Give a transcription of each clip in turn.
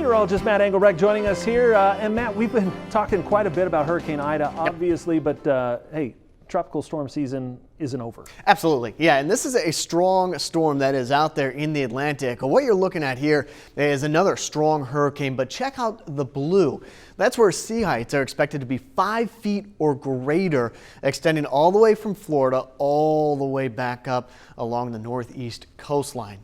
Meteorologist Matt Engelbrecht joining us here. And Matt, we've been talking quite a bit about Hurricane Ida, obviously, but hey, tropical storm season isn't over. Absolutely. Yeah, and this is a strong storm that is out there in the Atlantic. What you're looking at here is another strong hurricane, but check out the blue. That's where sea heights are expected to be 5 feet or greater, extending all the way from Florida all the way back up along the northeast coastline.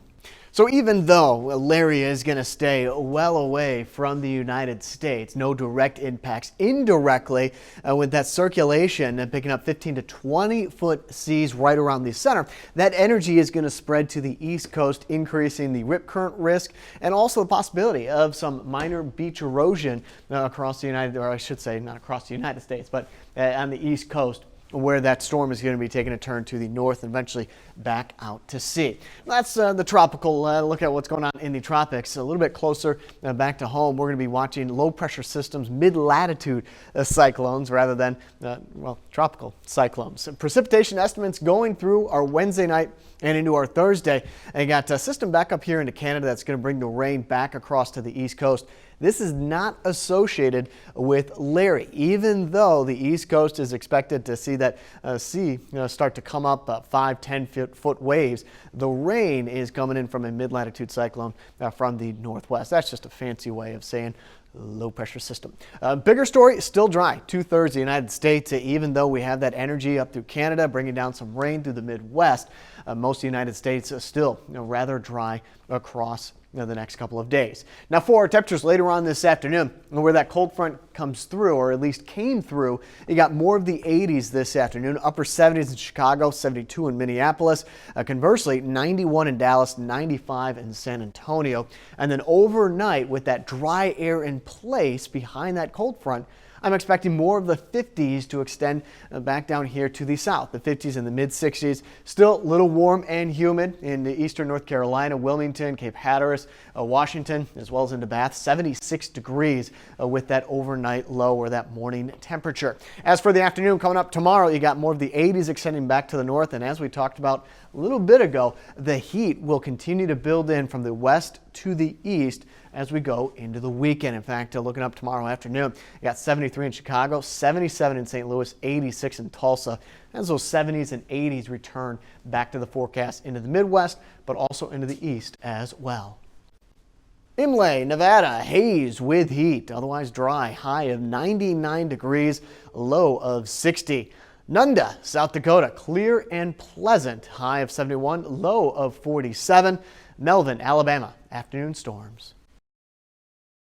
So even though Larry is going to stay well away from the United States, no direct impacts, indirectly with that circulation picking up 15 to 20 foot seas right around the center, that energy is going to spread to the east coast, increasing the rip current risk and also the possibility of some minor beach erosion across the not across the United States, but on the east coast, where that storm is going to be taking a turn to the north and eventually back out to sea. That's the tropical look at what's going on in the tropics. A little bit closer back to home, we're going to be watching low pressure systems, mid-latitude cyclones rather than, tropical cyclones. Precipitation estimates going through our Wednesday night and into our Thursday. And got a system back up here into Canada that's going to bring the rain back across to the east coast. This is not associated with Larry, even though the east coast is expected to see that sea start to come up 5-10 foot waves. The rain is coming in from a mid-latitude cyclone from the northwest. That's just a fancy way of saying low pressure system. Bigger story, still dry. 2/3 of the United States, even though we have that energy up through Canada, bringing down some rain through the Midwest. Most of the United States is still rather dry across the next couple of days. Now for our temperatures later on this afternoon, where that cold front comes through, or at least came through, you got more of the 80s this afternoon, upper 70s in Chicago, 72 in Minneapolis. Conversely, 91 in Dallas, 95 in San Antonio. And then overnight, with that dry air in place behind that cold front, I'm expecting more of the 50s to extend back down here to the south. The 50s and the mid-60s. Still a little warm and humid in the eastern North Carolina, Wilmington, Cape Hatteras, Washington, as well as into Bath. 76 degrees with that overnight low or that morning temperature. As for the afternoon coming up tomorrow, you got more of the 80s extending back to the north. And as we talked about a little bit ago, the heat will continue to build in from the west to the east as we go into the weekend. In fact, looking up tomorrow afternoon, you got 73 in Chicago, 77 in St. Louis, 86 in Tulsa. As those 70s and 80s return back to the forecast into the Midwest, but also into the east as well. Imlay, Nevada, haze with heat, otherwise dry, high of 99 degrees, low of 60. Nunda, South Dakota, clear and pleasant, high of 71, low of 47. Melvin, Alabama, afternoon storms.